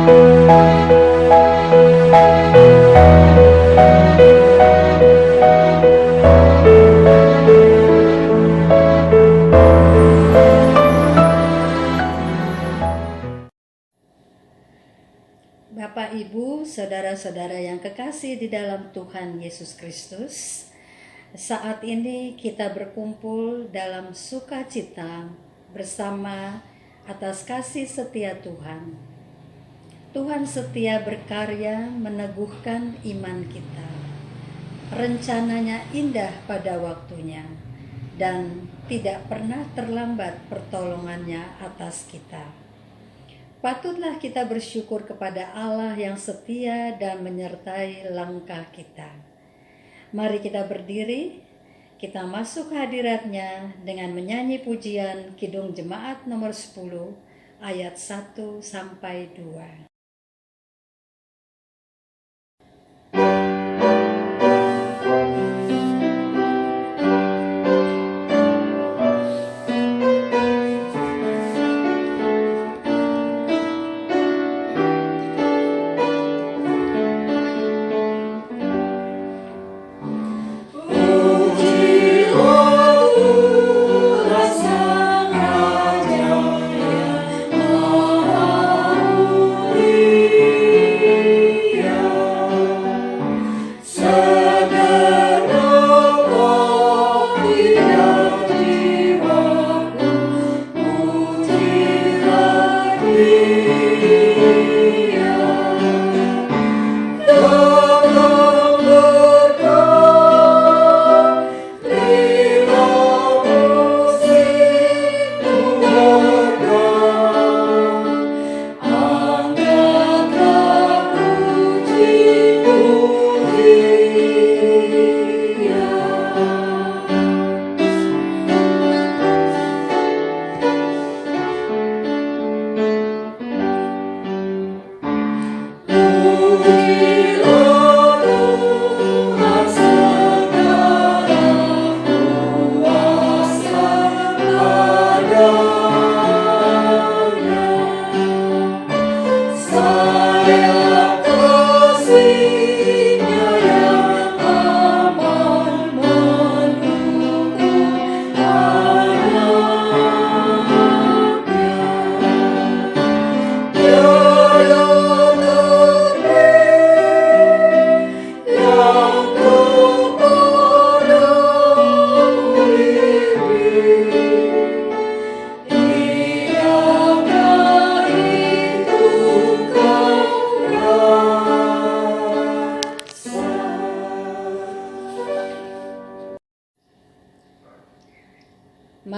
Bapak, Ibu, saudara-saudara yang kekasih di dalam Tuhan Yesus Kristus, saat ini kita berkumpul dalam sukacita bersama atas kasih setia Tuhan. Tuhan setia berkarya meneguhkan iman kita. Rencananya indah pada waktunya dan tidak pernah terlambat pertolongannya atas kita. Patutlah kita bersyukur kepada Allah yang setia dan menyertai langkah kita. Mari kita berdiri, kita masuk hadirat-Nya dengan menyanyi pujian Kidung Jemaat nomor 10 ayat 1 sampai 2.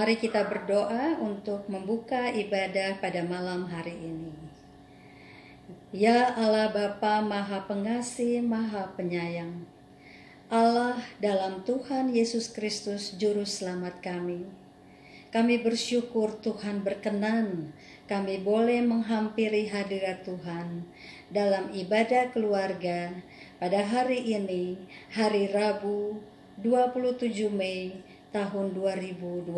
Mari kita berdoa untuk membuka ibadah pada malam hari ini. Ya Allah Bapa Maha Pengasih, Maha Penyayang, Allah dalam Tuhan Yesus Kristus Juru Selamat kami bersyukur Tuhan berkenan kami boleh menghampiri hadirat Tuhan dalam ibadah keluarga pada hari ini, hari Rabu 27 Mei tahun 2020.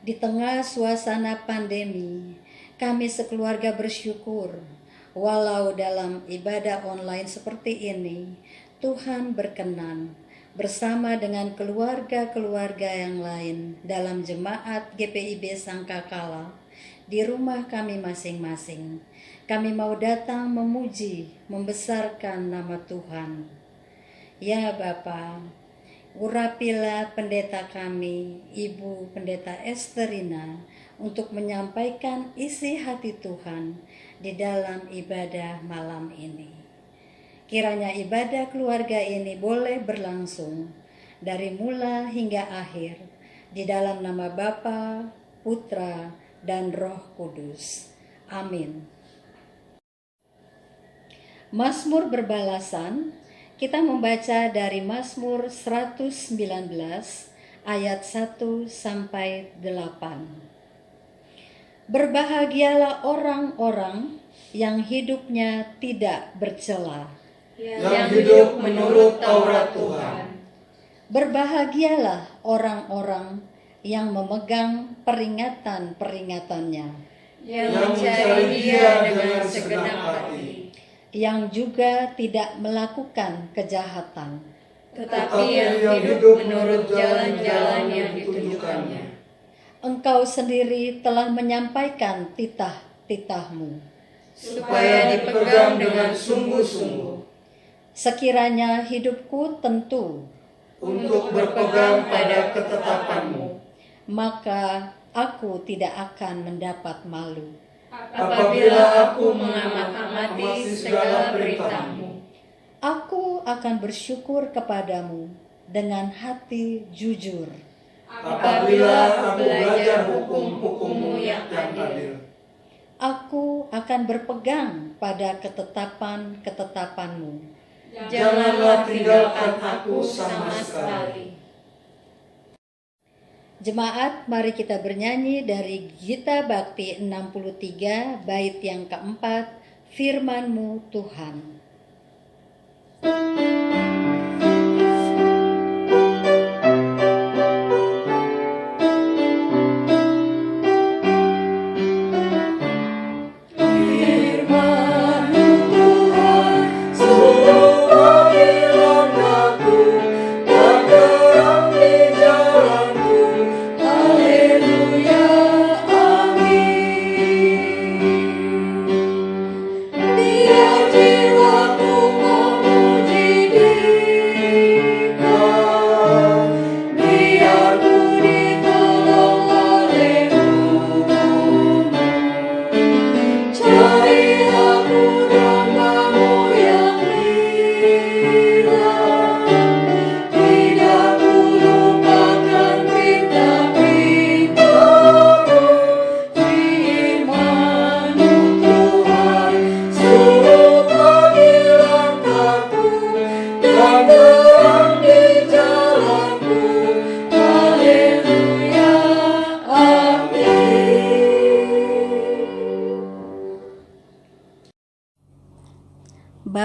Di tengah suasana pandemi, kami sekeluarga bersyukur walau dalam ibadah online seperti ini, Tuhan berkenan bersama dengan keluarga-keluarga yang lain dalam jemaat GPIB Sangkakala di rumah kami masing-masing. Kami mau datang memuji, membesarkan nama Tuhan. Ya Bapa, urapilah pendeta kami, Ibu Pendeta Esterina, untuk menyampaikan isi hati Tuhan di dalam ibadah malam ini. Kiranya ibadah keluarga ini boleh berlangsung dari mula hingga akhir di dalam nama Bapa, Putra, dan Roh Kudus. Amin. Mazmur berbalasan, kita membaca dari Mazmur 119 ayat 1 sampai 8. Berbahagialah orang-orang yang hidupnya tidak bercela, yang hidup menurut Taurat Tuhan. Berbahagialah orang-orang yang memegang peringatan-peringatannya, yang mencari Dia dengan segenap hati, yang juga tidak melakukan kejahatan, tetapi yang hidup menurut jalan-jalan yang ditunjukkannya. Engkau sendiri telah menyampaikan titah-titahmu, supaya dipegang dengan sungguh-sungguh, sekiranya hidupku tentu, untuk berpegang pada ketetapan-Mu. maka aku tidak akan mendapat malu. Apabila aku mengamati segala perintah-Mu, Aku akan bersyukur kepadamu dengan hati jujur. apabila aku belajar hukum-hukum-Mu yang adil, Aku akan berpegang pada ketetapan-ketetapan-Mu. janganlah tinggalkan aku sama sekali. Jemaat, mari kita bernyanyi dari Gita Bakti 63, bait yang keempat, Firman-Mu Tuhan.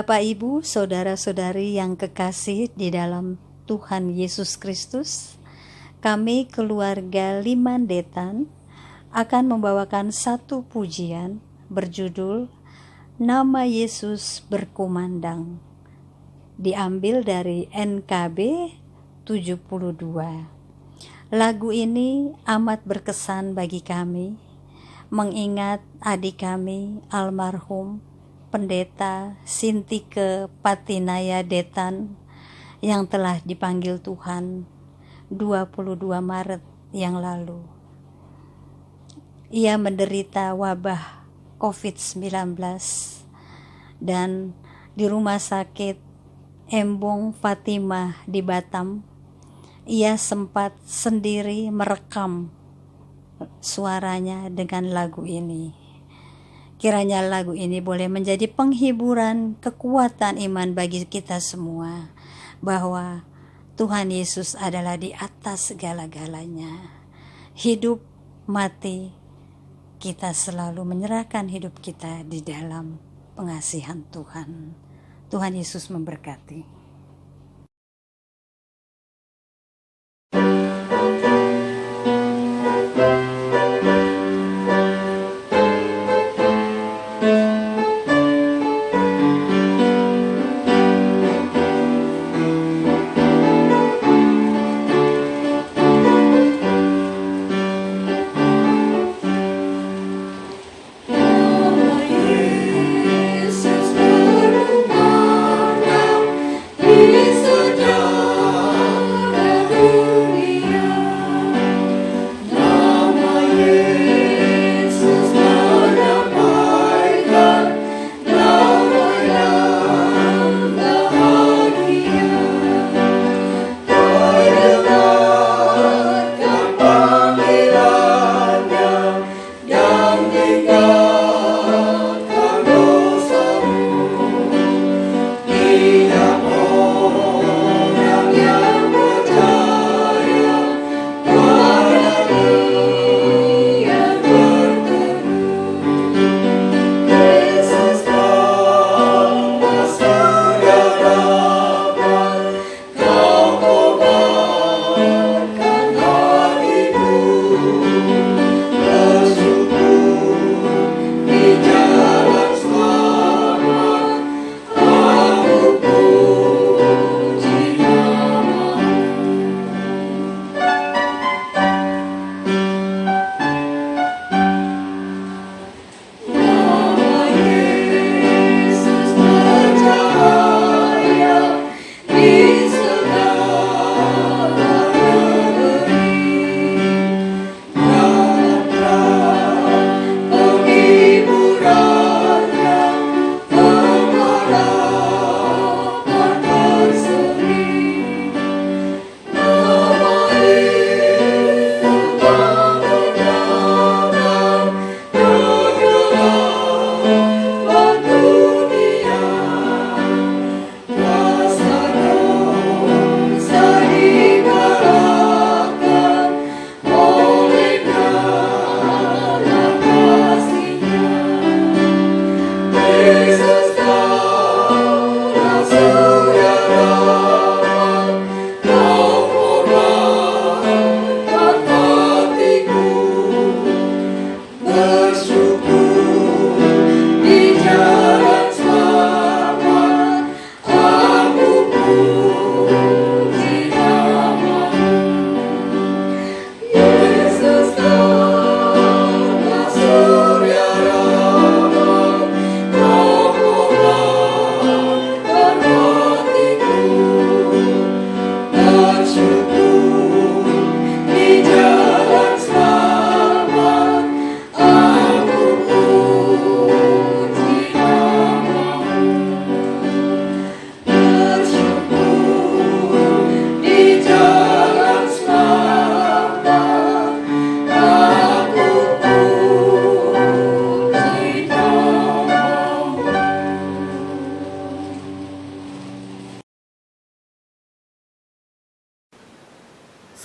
Bapak, Ibu, saudara-saudari yang kekasih di dalam Tuhan Yesus Kristus, kami keluarga Liman Detan akan membawakan satu pujian berjudul Nama Yesus Berkumandang, diambil dari NKB 72. Lagu ini amat berkesan bagi kami, mengingat adik kami almarhum Pendeta Sintike Patinaya Detan yang telah dipanggil Tuhan 22 Maret yang lalu. Ia menderita wabah COVID-19 dan di rumah sakit Embong Fatimah di Batam, ia sempat sendiri merekam suaranya dengan lagu ini. Kiranya lagu ini boleh menjadi penghiburan, kekuatan iman bagi kita semua, bahwa Tuhan Yesus adalah di atas segala-galanya. Hidup, mati, kita selalu menyerahkan hidup kita di dalam pengasihan Tuhan. Tuhan Yesus memberkati.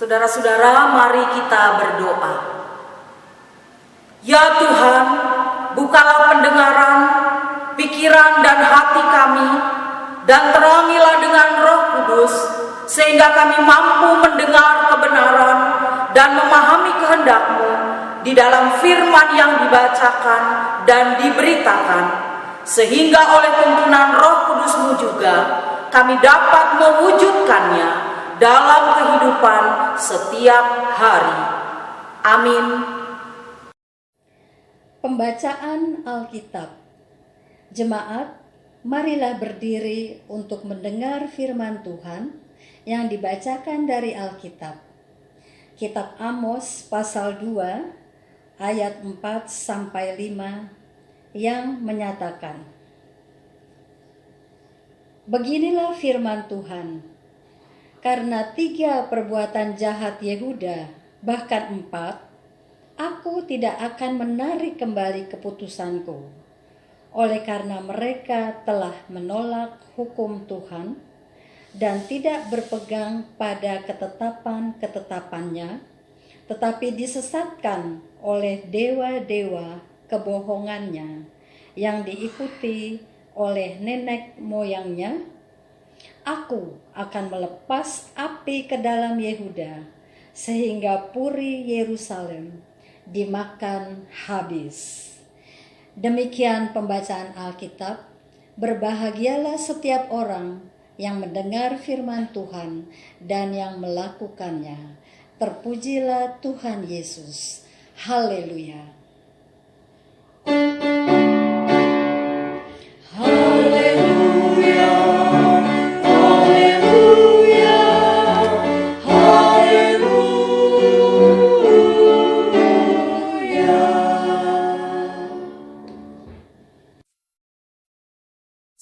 Saudara-saudara, mari kita berdoa. Ya Tuhan, bukalah pendengaran, pikiran dan hati kami, dan terangilah dengan Roh Kudus, sehingga kami mampu mendengar kebenaran dan memahami kehendak-Mu di dalam firman yang dibacakan dan diberitakan, sehingga oleh tuntunan Roh Kudus-Mu juga kami dapat mewujudkannya dalam kehidupan setiap hari. Amin. Pembacaan Alkitab. Jemaat, marilah berdiri untuk mendengar firman Tuhan yang dibacakan dari Alkitab. Kitab Amos pasal 2 ayat 4 sampai 5 yang menyatakan, beginilah firman Tuhan. Karena 3 perbuatan jahat Yehuda, bahkan 4, aku tidak akan menarik kembali keputusanku. Oleh karena mereka telah menolak hukum Tuhan dan tidak berpegang pada ketetapan-ketetapannya, tetapi disesatkan oleh dewa-dewa kebohongannya yang diikuti oleh nenek moyangnya, aku akan melepas api ke dalam Yehuda, sehingga puri Yerusalem dimakan habis. Demikian pembacaan Alkitab. Berbahagialah setiap orang yang mendengar firman Tuhan dan yang melakukannya. Terpujilah Tuhan Yesus. Haleluya.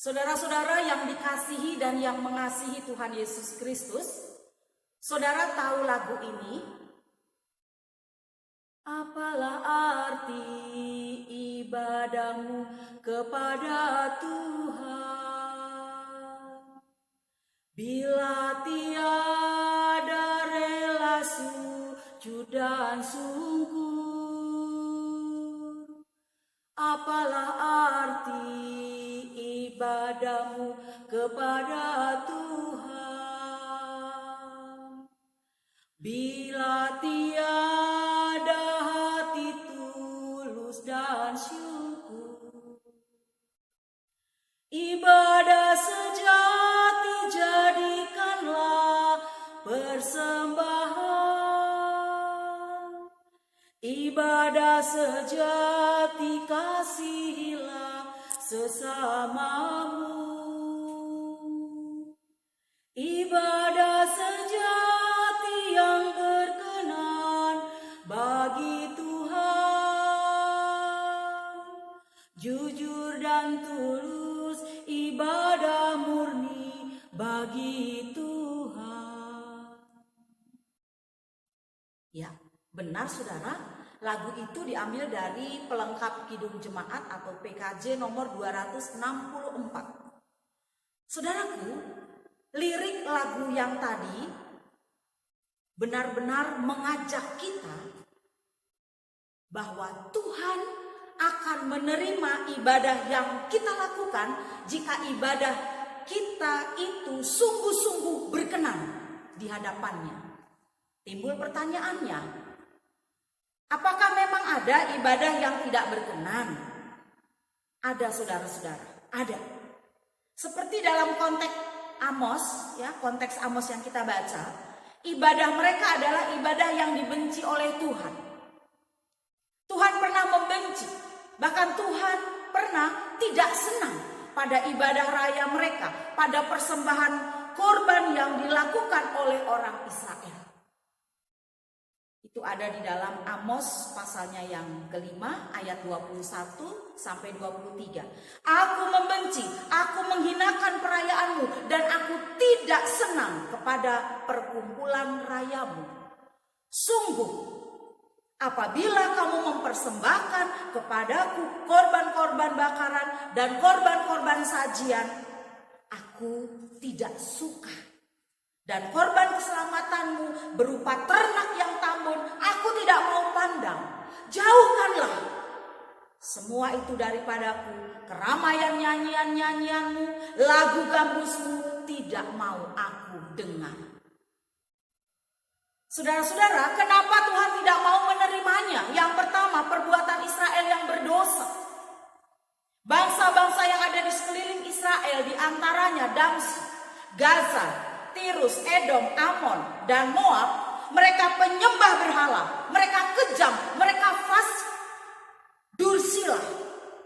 Saudara-saudara yang dikasihi dan yang mengasihi Tuhan Yesus Kristus, saudara tahu lagu ini? Apalah arti ibadahmu kepada Tuhan, bila tiada rela sujud dan sungkur? Apalah arti ibadahmu kepada Tuhan, bila tiada hati tulus dan syukur? Ibadah sejati jadikanlah persembahan, ibadah sejati kasihilah sesamamu. Ibadah sejati yang berkenan bagi Tuhan, jujur dan tulus, ibadah murni bagi Tuhan. Ya, benar saudara. Lagu itu diambil dari pelengkap Kidung Jemaat atau PKJ nomor 264. Saudaraku, lirik lagu yang tadi benar-benar mengajak kita bahwa Tuhan akan menerima ibadah yang kita lakukan jika ibadah kita itu sungguh-sungguh berkenan di hadapannya. Timbul pertanyaannya, apakah memang ada ibadah yang tidak berkenan? Ada saudara-saudara, ada. Seperti dalam konteks Amos, ya, konteks Amos yang kita baca, ibadah mereka adalah ibadah yang dibenci oleh Tuhan. Tuhan pernah membenci, bahkan Tuhan pernah tidak senang pada ibadah raya mereka, pada persembahan korban yang dilakukan oleh orang Israel. Itu ada di dalam Amos pasalnya yang kelima ayat 21 sampai 23. Aku membenci, aku menghinakan perayaanmu dan aku tidak senang kepada perkumpulan rayamu. Sungguh, apabila kamu mempersembahkan kepadaku korban-korban bakaran dan korban-korban sajian, aku tidak suka. Dan korban keselamatanmu berupa ternak yang tambun, aku tidak mau pandang. Jauhkanlah semua itu daripadaku. Keramaian nyanyian-nyanyianmu, lagu gambusmu tidak mau aku dengar. Saudara-saudara, kenapa Tuhan tidak mau menerimanya? Yang pertama, perbuatan Israel yang berdosa. Bangsa-bangsa yang ada di sekeliling Israel, di antaranya Damsyik, Gaza, Tirus, Edom, Amon, dan Moab, mereka penyembah berhala, mereka kejam, mereka fasik, dursila.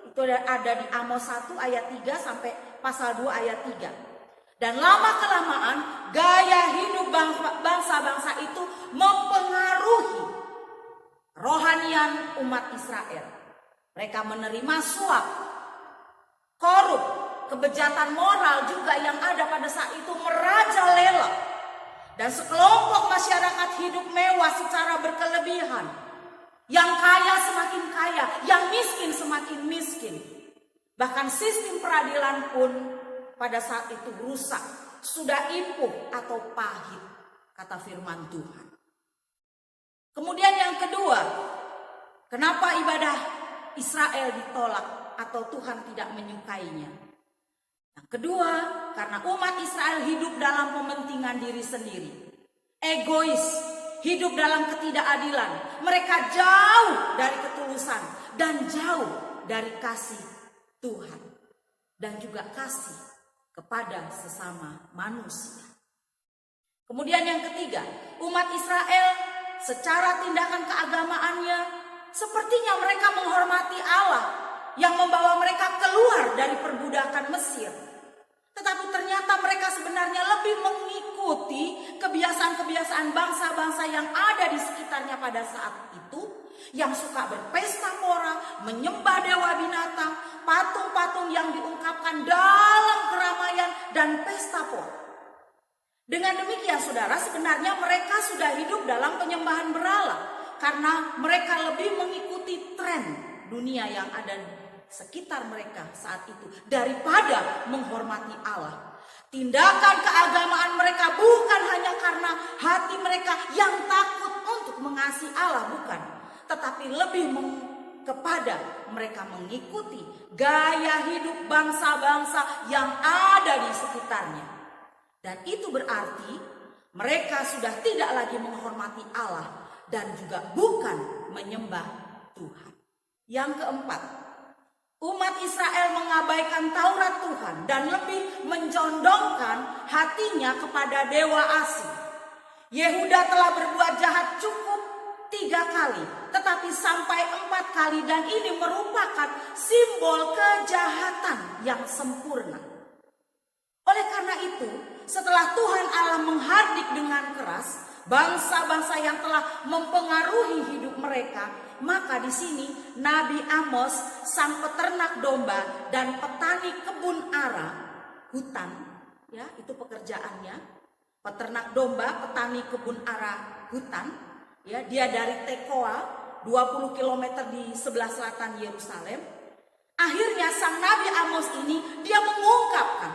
Itu ada di Amos 1 ayat 3 sampai pasal 2 ayat 3. Dan lama-kelamaan gaya hidup bangsa-bangsa itu mempengaruhi rohanian umat Israel. Mereka menerima suap, korup, kebejatan moral juga yang ada pada saat itu merajalela. Dan sekelompok masyarakat hidup mewah secara berkelebihan. Yang kaya semakin kaya, yang miskin semakin miskin. Bahkan sistem peradilan pun pada saat itu rusak, sudah ipuh atau pahit, kata firman Tuhan. Kemudian yang kedua, kenapa ibadah Israel ditolak atau Tuhan tidak menyukainya? Yang kedua, karena umat Israel hidup dalam kepentingan diri sendiri, egois, hidup dalam ketidakadilan. Mereka jauh dari ketulusan dan jauh dari kasih Tuhan dan juga kasih kepada sesama manusia. Kemudian yang ketiga, umat Israel secara tindakan keagamaannya sepertinya mereka menghormati Allah yang membawa mereka keluar dari perbudakan Mesir. Tetapi ternyata mereka sebenarnya lebih mengikuti kebiasaan-kebiasaan bangsa-bangsa yang ada di sekitarnya pada saat itu, yang suka berpesta pora, menyembah dewa binatang, patung-patung yang diungkapkan dalam keramaian dan pesta pora. Dengan demikian saudara, sebenarnya mereka sudah hidup dalam penyembahan berhala karena mereka lebih mengikuti tren dunia yang ada di sekitar mereka saat itu daripada menghormati Allah. Tindakan keagamaan mereka bukan hanya karena hati mereka yang takut untuk mengasihi Allah, bukan, tetapi lebih kepada mereka mengikuti gaya hidup bangsa-bangsa yang ada di sekitarnya. Dan itu berarti mereka sudah tidak lagi menghormati Allah dan juga bukan menyembah Tuhan. Yang keempat, umat Israel mengabaikan Taurat Tuhan dan lebih menjondongkan hatinya kepada dewa asing. Yehuda telah berbuat jahat cukup 3 kali, tetapi sampai 4 kali, dan ini merupakan simbol kejahatan yang sempurna. Oleh karena itu, setelah Tuhan Allah menghardik dengan keras bangsa-bangsa yang telah mempengaruhi hidup mereka, maka di sini Nabi Amos, sang peternak domba dan petani kebun ara, hutan, ya itu pekerjaannya, peternak domba, petani kebun ara, hutan, ya dia dari Tekoa, 20 km di sebelah selatan Yerusalem. Akhirnya sang Nabi Amos ini dia mengungkapkan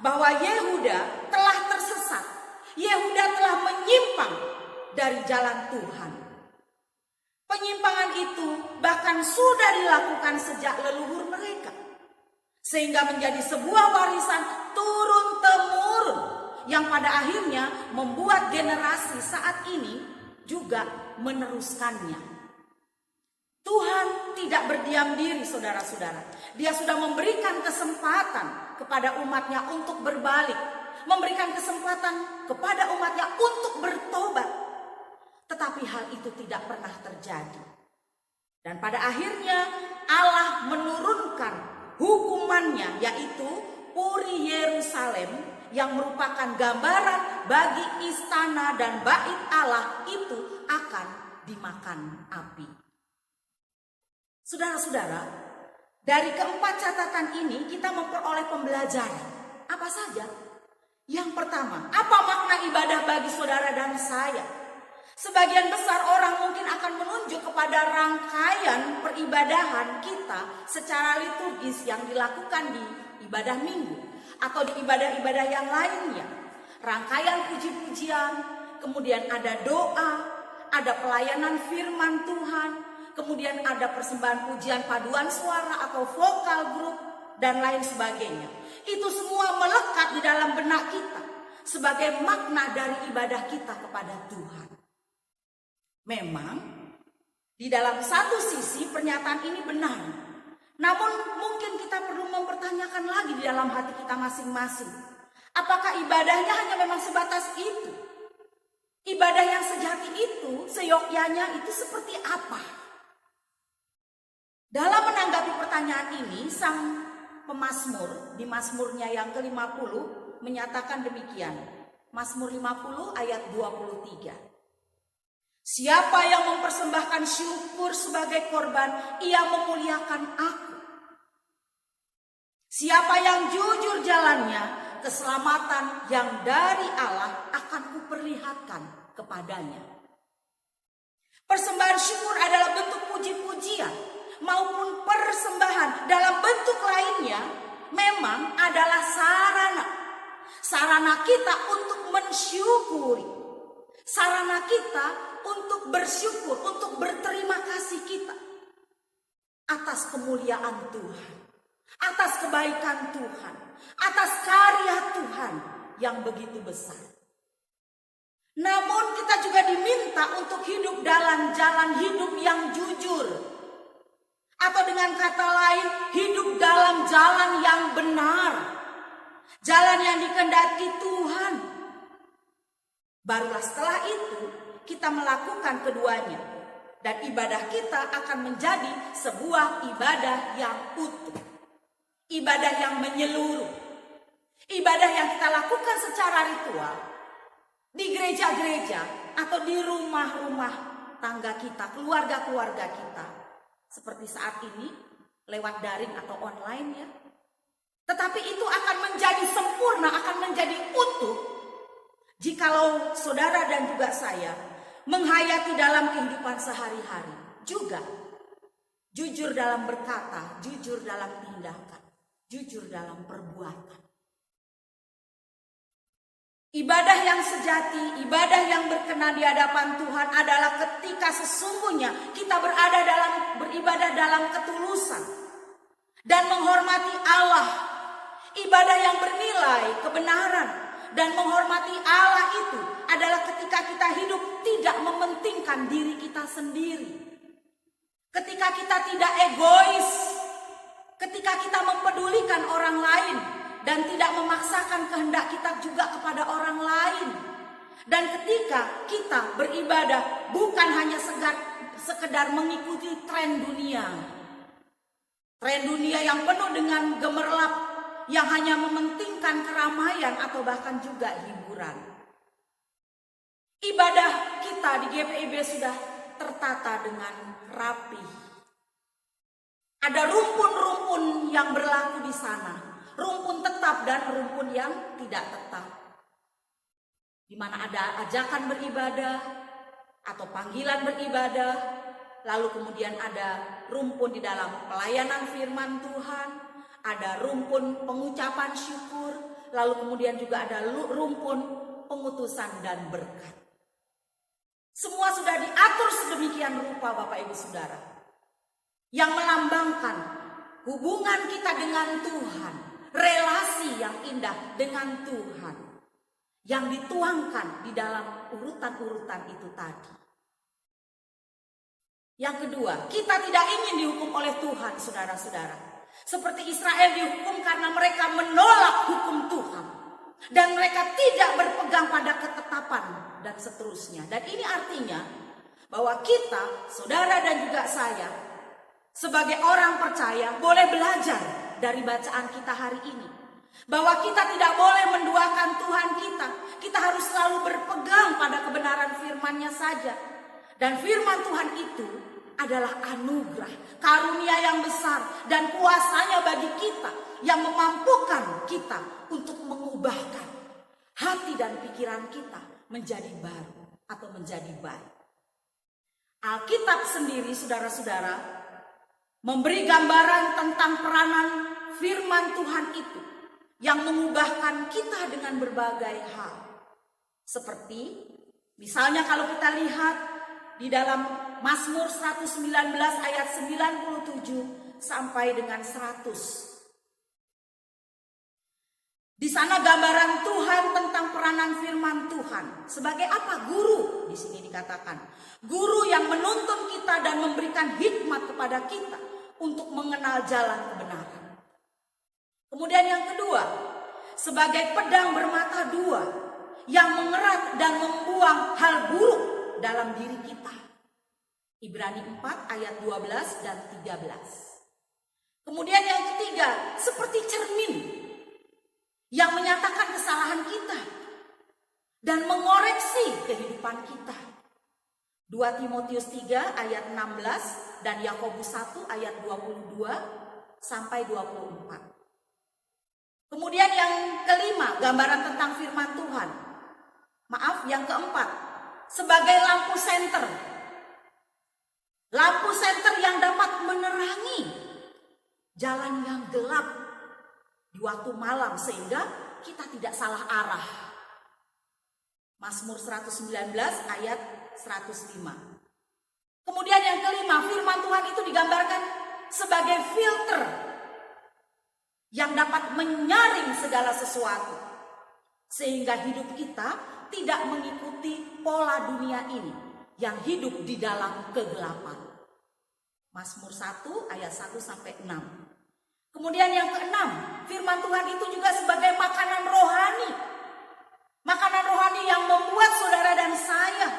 bahwa Yehuda telah tersesat, Yehuda telah menyimpang dari jalan Tuhan. Penyimpangan itu bahkan sudah dilakukan sejak leluhur mereka, sehingga menjadi sebuah warisan turun-temurun yang pada akhirnya membuat generasi saat ini juga meneruskannya. Tuhan tidak berdiam diri, saudara-saudara. Dia sudah memberikan kesempatan kepada umatnya untuk berbalik, memberikan kesempatan kepada umatnya untuk bertobat. Tetapi hal itu tidak pernah terjadi. Dan pada akhirnya Allah menurunkan hukumannya, yaitu Puri Yerusalem, yang merupakan gambaran bagi istana dan bait Allah itu akan dimakan api. Saudara-saudara, dari keempat catatan ini kita memperoleh pembelajaran. Apa saja? Yang pertama, apa makna ibadah bagi saudara dan saya? Sebagian besar orang mungkin akan menunjuk kepada rangkaian peribadahan kita secara liturgis yang dilakukan di ibadah minggu atau di ibadah-ibadah yang lainnya. rangkaian puji-pujian, kemudian ada doa, ada pelayanan firman Tuhan, kemudian ada persembahan pujian paduan suara atau vokal grup, dan lain sebagainya. Itu semua melekat di dalam benak kita sebagai makna dari ibadah kita kepada Tuhan. Memang di dalam satu sisi pernyataan ini benar, namun mungkin kita perlu mempertanyakan lagi di dalam hati kita masing-masing. Apakah ibadahnya hanya memang sebatas itu? Ibadah yang sejati itu, seyogyanya itu seperti apa? Dalam menanggapi pertanyaan ini, sang pemazmur di Mazmurnya yang ke-50 menyatakan demikian. Mazmur 50 ayat 23. Siapa yang mempersembahkan syukur sebagai korban, ia memuliakan aku. Siapa yang jujur jalannya, keselamatan yang dari Allah akan kuperlihatkan kepadanya. Persembahan syukur adalah bentuk puji-pujian maupun persembahan dalam bentuk lainnya memang adalah sarana kita untuk mensyukuri, sarana kita untuk bersyukur, untuk berterima kasih kita atas kemuliaan Tuhan, atas kebaikan Tuhan, atas karya Tuhan yang begitu besar. Namun kita juga diminta untuk hidup dalam jalan hidup yang jujur. Atau dengan kata lain, hidup dalam jalan yang benar. Jalan yang dikehendaki Tuhan. Barulah setelah itu kita melakukan keduanya. Dan ibadah kita akan menjadi sebuah ibadah yang utuh. Ibadah yang menyeluruh. Ibadah yang kita lakukan secara ritual. Di gereja-gereja atau di rumah-rumah tangga kita, keluarga-keluarga kita. Seperti saat ini, lewat daring atau online ya. Tetapi itu akan menjadi sempurna, akan menjadi utuh. Jikalau saudara dan juga saya menghayati dalam kehidupan sehari-hari. Juga jujur dalam berkata, jujur dalam tindakan, jujur dalam perbuatan. Ibadah yang sejati, ibadah yang berkenan di hadapan Tuhan adalah ketika sesungguhnya kita beribadah dalam ketulusan dan menghormati Allah. Ibadah yang bernilai kebenaran dan menghormati Allah itu adalah ketika kita hidup tidak mementingkan diri kita sendiri. Ketika kita tidak egois, ketika kita mempedulikan orang lain dan tidak memaksakan kehendak kita juga kepada orang lain. Dan ketika kita beribadah bukan hanya sekedar mengikuti tren dunia. Tren dunia yang penuh dengan gemerlap, yang hanya mementingkan keramaian atau bahkan juga hiburan. Ibadah kita di GPIB sudah tertata dengan rapi. Ada rumpun-rumpun yang berlaku di sana. Rumpun tetap dan rumpun yang tidak tetap. Di mana ada ajakan beribadah atau panggilan beribadah. Lalu kemudian ada rumpun di dalam pelayanan firman Tuhan. Ada rumpun pengucapan syukur. Lalu kemudian juga ada rumpun pengutusan dan berkat. Semua sudah diatur sedemikian rupa Bapak Ibu Saudara. Yang melambangkan hubungan kita dengan Tuhan. Relasi yang indah dengan Tuhan yang dituangkan di dalam urutan-urutan itu tadi. Yang kedua, kita tidak ingin dihukum oleh Tuhan, saudara-saudara. Seperti Israel dihukum karena mereka menolak hukum Tuhan. Dan mereka tidak berpegang pada ketetapan dan seterusnya. Dan ini artinya bahwa kita, saudara dan juga saya, sebagai orang percaya boleh belajar dari bacaan kita hari ini. Bahwa kita tidak boleh menduakan Tuhan kita. Kita harus selalu berpegang pada kebenaran firman-Nya saja. Dan firman Tuhan itu adalah anugerah, karunia yang besar dan kuasanya bagi kita yang memampukan kita untuk mengubahkan hati dan pikiran kita menjadi baru atau menjadi baik. Alkitab sendiri, saudara-saudara, memberi gambaran tentang peranan firman Tuhan itu yang mengubahkan kita dengan berbagai hal. Seperti misalnya kalau kita lihat di dalam Mazmur 119 ayat 97 sampai dengan 100. Di sana gambaran Tuhan tentang peranan firman Tuhan. Sebagai apa? Guru. Di sini dikatakan. Guru yang menuntun kita dan memberikan hikmat kepada kita untuk mengenal jalan kebenaran. Kemudian yang kedua, sebagai pedang bermata dua yang mengerat dan membuang hal buruk dalam diri kita. Ibrani 4 ayat 12 dan 13. Kemudian yang ketiga, seperti cermin yang menyatakan kesalahan kita dan mengoreksi kehidupan kita. 2 Timotius 3 ayat 16 dan Yakobus 1 ayat 22 sampai 24. Kemudian yang kelima, gambaran tentang firman Tuhan. Maaf, yang keempat, sebagai lampu senter. Lampu senter yang dapat menerangi jalan yang gelap di waktu malam sehingga kita tidak salah arah. Mazmur 119 ayat 105. Kemudian yang kelima, firman Tuhan itu digambarkan sebagai filter yang dapat menyaring segala sesuatu sehingga hidup kita tidak mengikuti pola dunia ini yang hidup di dalam kegelapan. Mazmur 1 ayat 1 sampai 6. Kemudian yang keenam, firman Tuhan itu juga sebagai makanan rohani. Makanan rohani yang membuat saudara dan saya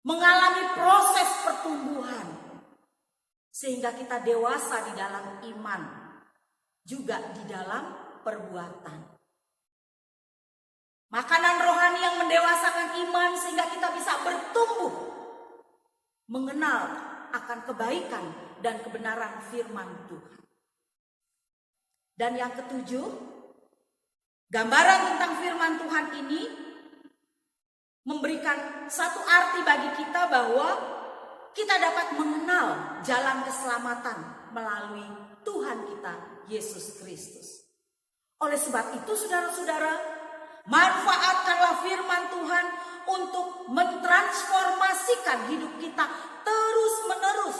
mengalami proses pertumbuhan sehingga kita dewasa di dalam iman, juga di dalam perbuatan. Makanan rohani yang mendewasakan iman sehingga kita bisa bertumbuh, mengenal akan kebaikan dan kebenaran firman Tuhan. Dan yang ketujuh, gambaran tentang firman Tuhan ini memberikan satu arti bagi kita bahwa kita dapat mengenal jalan keselamatan melalui Tuhan kita, Yesus Kristus. Oleh sebab itu, saudara-saudara, manfaatkanlah firman Tuhan untuk mentransformasikan hidup kita terus-menerus,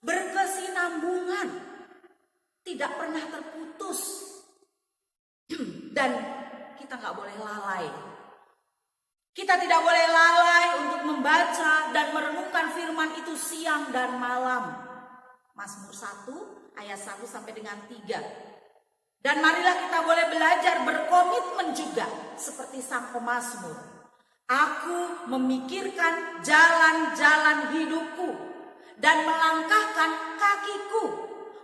berkesinambungan, tidak pernah terputus. Dan kita nggak boleh lalai. Kita tidak boleh lalai untuk membaca dan merenungkan firman itu siang dan malam. Mazmur 1 ayat 1 sampai dengan 3. Dan marilah kita boleh belajar berkomitmen juga seperti sang pemazmur. Aku memikirkan jalan-jalan hidupku dan melangkahkan kakiku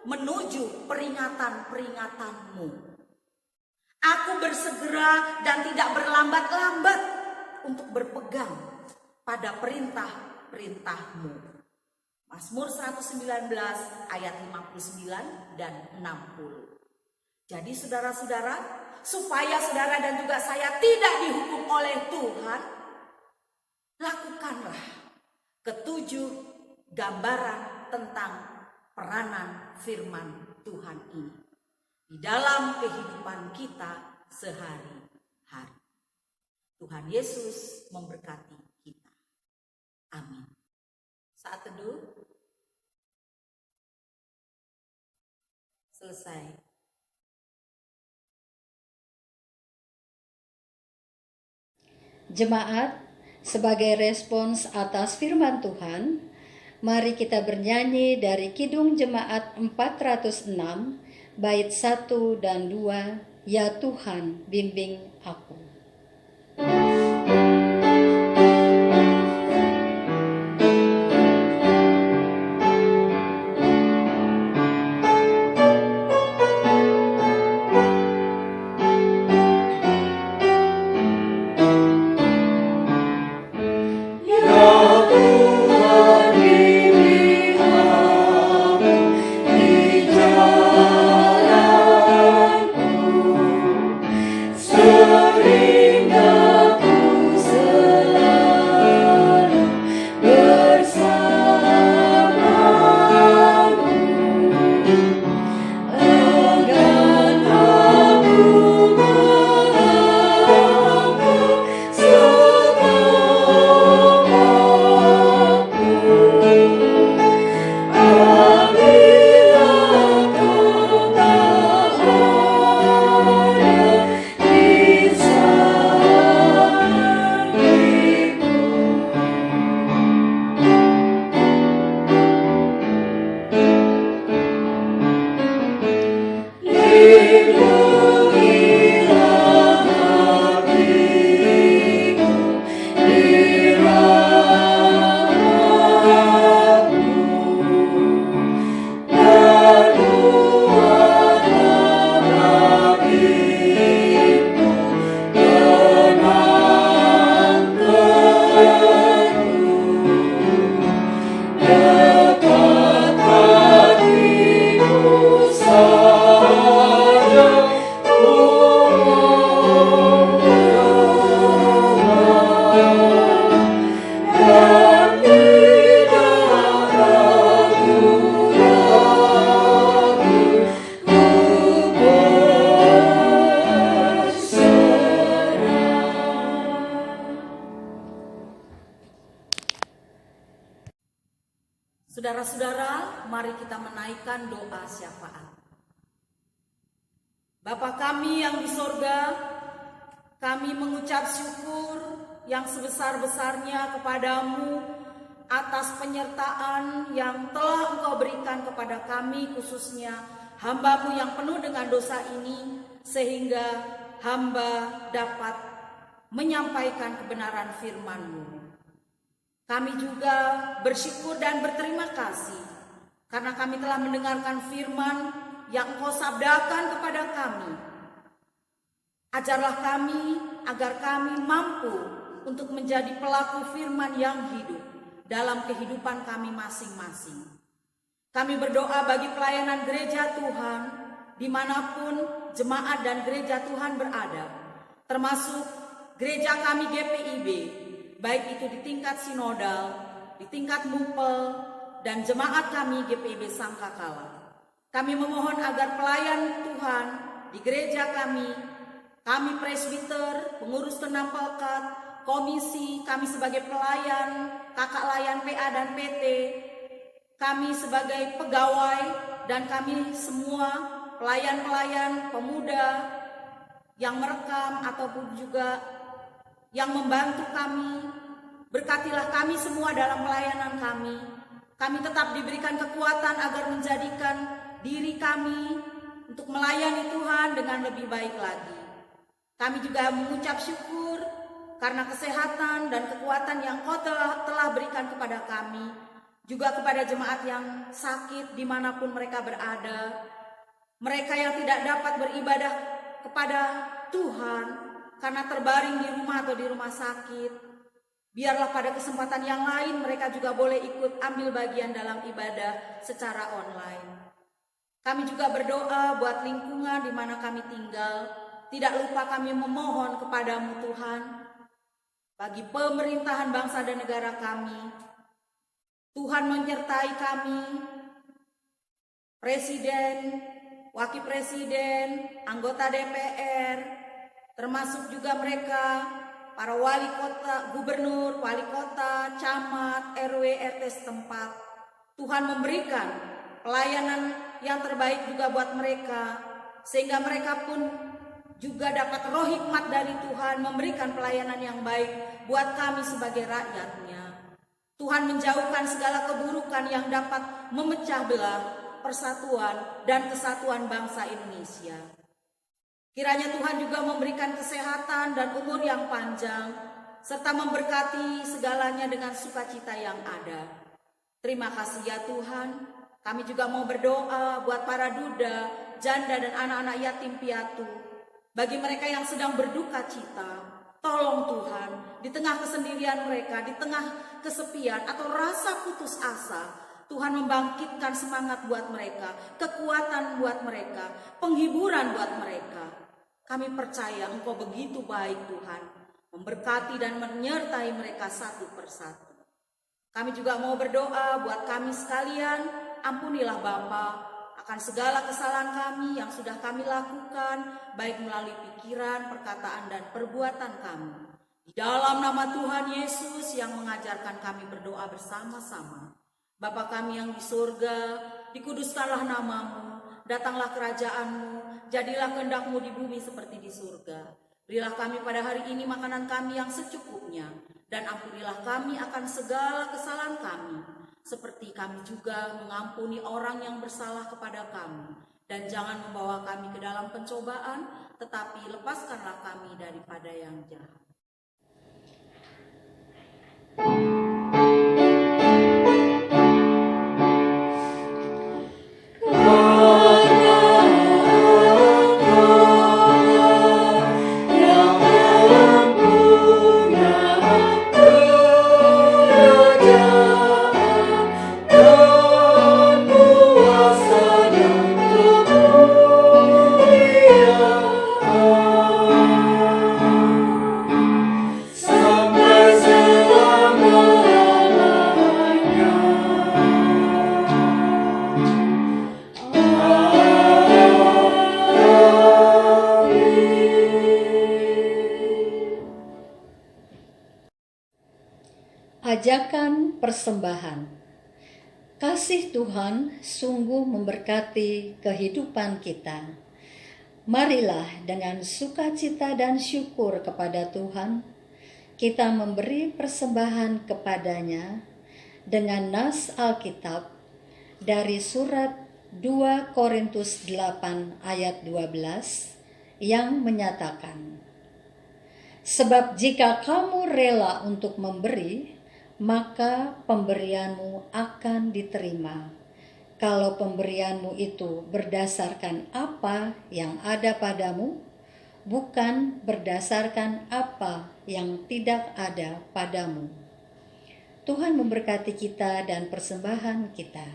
menuju peringatan-peringatanmu. Aku bersegera dan tidak berlambat-lambat untuk berpegang pada perintah-perintahmu. Mazmur 119 ayat 59 dan 60. Jadi saudara-saudara, supaya saudara dan juga saya tidak dihukum oleh Tuhan, lakukanlah ketujuh gambaran tentang peranan firman Tuhan ini di dalam kehidupan kita sehari-hari. Tuhan Yesus memberkati kita. Amin. Saat teduh selesai. Jemaat, sebagai respons atas firman Tuhan, mari kita bernyanyi dari Kidung Jemaat 406, bait 1 dan 2, Ya Tuhan, bimbing aku. Surrender. Saudara-saudara, mari kita menaikkan doa syafaat. Bapa kami yang di sorga, kami mengucap syukur yang sebesar-besarnya kepadamu atas penyertaan yang telah Engkau berikan kepada kami, khususnya hamba-Mu yang penuh dengan dosa ini, sehingga hamba dapat menyampaikan kebenaran firman-Mu. Kami juga bersyukur dan berterima kasih karena kami telah mendengarkan firman yang Engkau sabdakan kepada kami. Ajarlah kami agar kami mampu untuk menjadi pelaku firman yang hidup dalam kehidupan kami masing-masing. Kami berdoa bagi pelayanan gereja Tuhan dimanapun jemaat dan gereja Tuhan berada, termasuk gereja kami GPIB, baik itu di tingkat sinodal, di tingkat mupel, dan jemaat kami GPIB Sangkakala. Kami memohon agar pelayan Tuhan di gereja kami presbiter, pengurus tenang pelkat, komisi, kami sebagai pelayan, kakak layan PA dan PT, kami sebagai pegawai, dan kami semua pelayan-pelayan pemuda yang merekam ataupun juga yang membantu kami, berkatilah kami semua dalam pelayanan kami. Kami tetap diberikan kekuatan agar menjadikan diri kami untuk melayani Tuhan dengan lebih baik lagi. Kami juga mengucap syukur karena kesehatan dan kekuatan yang Kau telah berikan kepada kami, juga kepada jemaat yang sakit dimanapun mereka berada, mereka yang tidak dapat beribadah kepada Tuhan karena terbaring di rumah atau di rumah sakit. Biarlah pada kesempatan yang lain mereka juga boleh ikut ambil bagian dalam ibadah secara online. Kami juga berdoa buat lingkungan di mana kami tinggal. Tidak lupa kami memohon kepadamu Tuhan, bagi pemerintahan bangsa dan negara kami. Tuhan menyertai kami, Presiden, Wakil Presiden, anggota DPR, termasuk juga mereka, para wali kota, gubernur, wali kota, camat, RW, RT setempat. Tuhan memberikan pelayanan yang terbaik juga buat mereka, sehingga mereka pun juga dapat roh hikmat dari Tuhan memberikan pelayanan yang baik buat kami sebagai rakyatnya. Tuhan menjauhkan segala keburukan yang dapat memecah belah persatuan dan kesatuan bangsa Indonesia. Kiranya Tuhan juga memberikan kesehatan dan umur yang panjang, serta memberkati segalanya dengan sukacita yang ada. Terima kasih ya Tuhan. Kami juga mau berdoa buat para duda, janda dan anak-anak yatim piatu. Bagi mereka yang sedang berduka cita, tolong Tuhan, di tengah kesendirian mereka, di tengah kesepian atau rasa putus asa, Tuhan membangkitkan semangat buat mereka, kekuatan buat mereka, penghiburan buat mereka. Kami percaya Engkau begitu baik Tuhan, memberkati dan menyertai mereka satu persatu. Kami juga mau berdoa buat kami sekalian, ampunilah Bapa akan segala kesalahan kami yang sudah kami lakukan, baik melalui pikiran, perkataan, dan perbuatan kami. Di dalam nama Tuhan Yesus yang mengajarkan kami berdoa bersama-sama. Bapa kami yang di surga, dikuduskanlah namamu, datanglah kerajaan-Mu, jadilah kehendak-Mu di bumi seperti di surga. Berilah kami pada hari ini makanan kami yang secukupnya, dan ampunilah kami akan segala kesalahan kami, seperti kami juga mengampuni orang yang bersalah kepada kami. Dan jangan membawa kami ke dalam pencobaan, tetapi lepaskanlah kami daripada yang jahat. Ajakan persembahan. Kasih Tuhan sungguh memberkati kehidupan kita. Marilah dengan sukacita dan syukur kepada Tuhan, kita memberi persembahan kepadanya dengan nas Alkitab dari surat 2 Korintus 8 ayat 12 yang menyatakan, "Sebab jika kamu rela untuk memberi, maka pemberianmu akan diterima. Kalau pemberianmu itu berdasarkan apa yang ada padamu, bukan berdasarkan apa yang tidak ada padamu." Tuhan memberkati kita dan persembahan kita.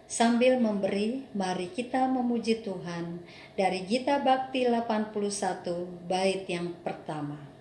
Sambil memberi, mari kita memuji Tuhan dari Gita Bakti 81 bait yang pertama.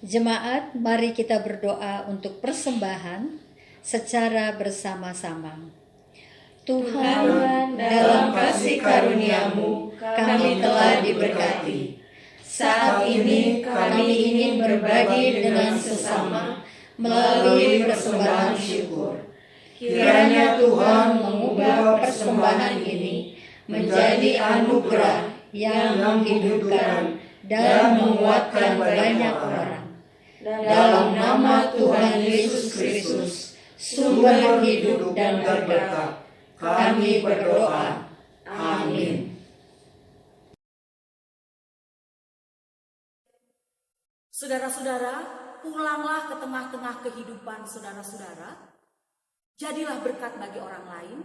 Jemaat, mari kita berdoa untuk persembahan secara bersama-sama. Tuhan, dalam kasih karunia-Mu, kami telah diberkati. Saat ini kami ingin berbagi dengan sesama melalui persembahan syukur. Kiranya Tuhan mengubah persembahan ini menjadi anugerah yang menghidupkan dan menguatkan banyak orang. Dalam nama Tuhan Yesus Kristus, sumber hidup dan berkat, kami berdoa. Amin. Saudara-saudara, pulanglah ke tengah-tengah kehidupan saudara-saudara. Jadilah berkat bagi orang lain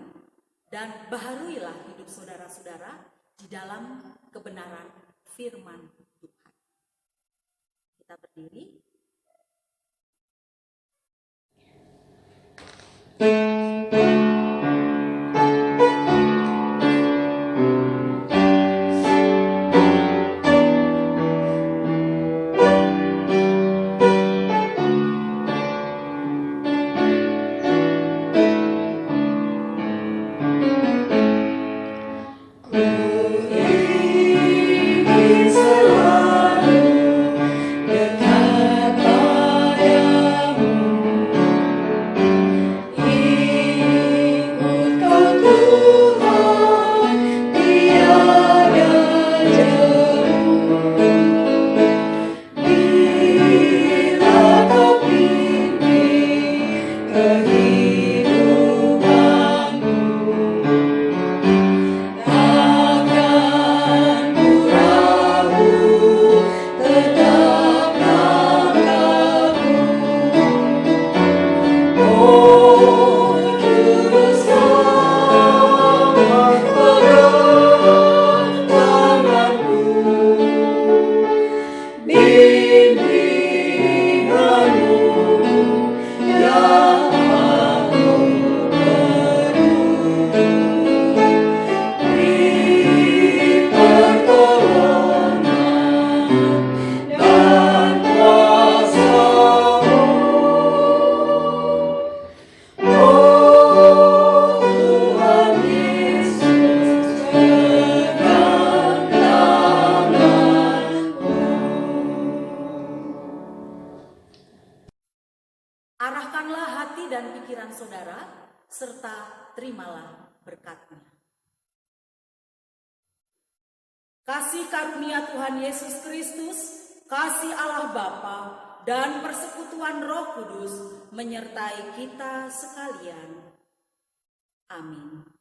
dan baharuilah hidup saudara-saudara di dalam kebenaran firman Tuhan. Kita berdiri. Tuhan, tiada rekan saudara, serta terimalah berkat-Nya. Kasih karunia Tuhan Yesus Kristus, kasih Allah Bapa, dan persekutuan Roh Kudus menyertai kita sekalian. Amin.